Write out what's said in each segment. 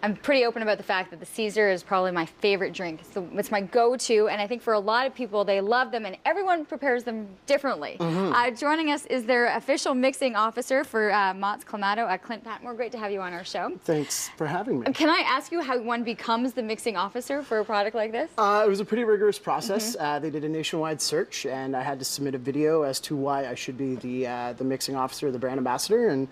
I'm pretty open about the fact that the Caesar is probably my favorite drink. It's my go-to, and I think for a lot of people, they love them, and everyone prepares them differently. Joining us is their official mixing officer for Mott's Clamato, Clint Patmore. Great to have you on our show. Thanks for having me. Can I ask you how one becomes the mixing officer for a product like this? It was a pretty rigorous process. They did a nationwide search, and I had to submit a video as to why I should be the mixing officer, the brand ambassador, and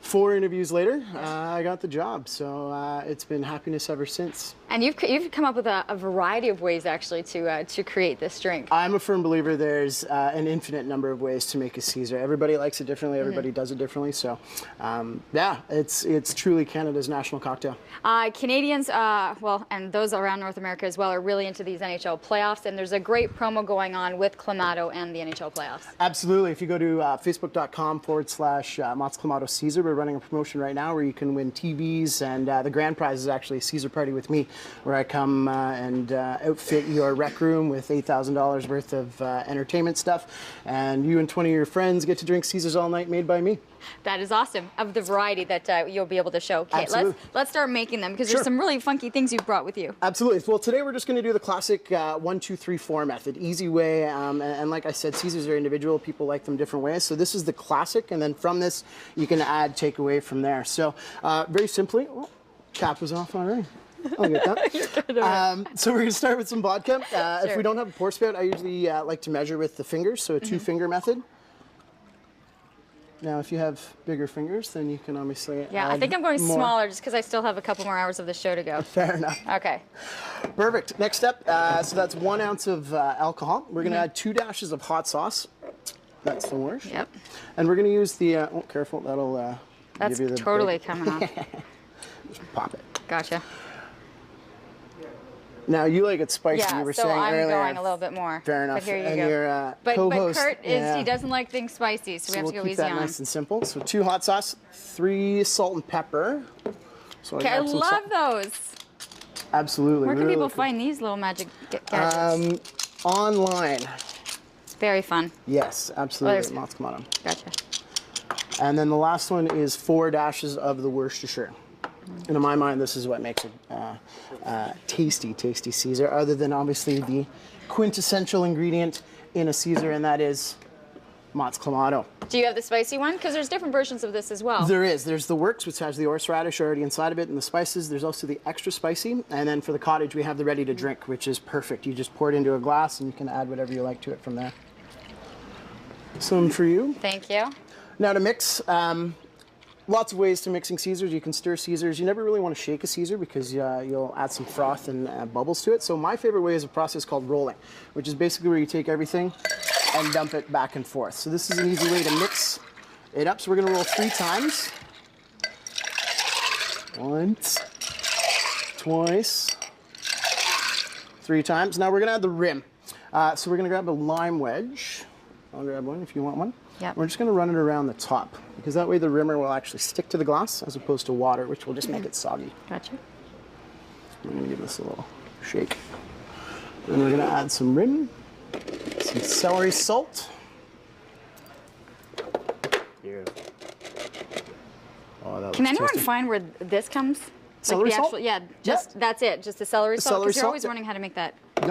4 interviews later, I got the job. So it's been happiness ever since. And you've come up with a variety of ways, actually, to create this drink. I'm a firm believer there's an infinite number of ways to make a Caesar. Everybody likes it differently. Everybody does it differently. So, yeah, it's truly Canada's national cocktail. Canadians, well, and those around North America as well, are really into these NHL playoffs. And there's a great promo going on with Clamato and the NHL playoffs. Absolutely. If you go to facebook.com/Mott's Clamato Caesar, we're running a promotion right now where you can win TVs, and the grand prize is actually a Caesar party with me, where I come and outfit your rec room with $8,000 worth of entertainment stuff, and you and 20 of your friends get to drink Caesars all night made by me. That is awesome, of the variety that you'll be able to show. Okay, let's start making them, because there's some really funky things you've brought with you. Absolutely. Well, today we're just going to do the classic 1, 2, 3, 4 method, easy way, and like I said, Caesars are individual. People like them different ways. So this is the classic, and then from this you can add, take away from there. So very simply, cap was off already. I'll get that. So we're going to start with some vodka. If we don't have a pour spout, I usually like to measure with the fingers, so a 2-finger method. Now, if you have bigger fingers, then you can obviously I think I'm going smaller just because I still have a couple more hours of the show to go. Fair enough. Okay. Perfect. Next step, so that's 1 ounce of alcohol. We're going to add 2 dashes of hot sauce. That's the worst. Yep. And we're going to use the, oh, careful, that'll That's give you the totally coming off. Just pop it. Gotcha. Now, you like it spicy, you were saying earlier. I'm going a little bit more. Fair enough. But here you and go. Your but co-host, Kurt, he doesn't like things spicy, so we have to go keep easy that on nice and simple. So 2 hot sauce, 3 salt and pepper. So okay, I love those. Absolutely. Where can people find these little magic gadgets? Online. Very fun. Yes, absolutely. Mott's Clamato. Gotcha. And then the last one is 4 dashes of the Worcestershire. And in my mind, this is what makes a tasty, tasty Caesar, other than obviously the quintessential ingredient in a Caesar, and that is Mott's Clamato. Do you have the spicy one? Because there's different versions of this as well. There is. There's the works, which has the horseradish already inside of it, and the spices. There's also the extra spicy. And then for the cottage, we have the ready to drink, which is perfect. You just pour it into a glass, and you can add whatever you like to it from there. Some for you. Thank you. Now to mix. Lots of ways to mixing Caesars. You can stir Caesars. You never really want to shake a Caesar because you'll add some froth and bubbles to it. So my favorite way is a process called rolling, which is basically where you take everything and dump it back and forth. So this is an easy way to mix it up. So we're going to roll 3 times. Once, twice, 3 times. Now we're going to add the rim. So we're going to grab a lime wedge. I'll grab one if you want one. Yep. We're just going to run it around the top, because that way the rimmer will actually stick to the glass as opposed to water, which will just make it soggy. Gotcha. I'm going to give this a little shake. Then we're going to add some rim, some celery salt. Beautiful. Oh, that Can anyone tasty. find where this comes? Celery like the salt? actual, yeah, just that's it, just the celery salt. Celery Because you're salt, always wondering how to make that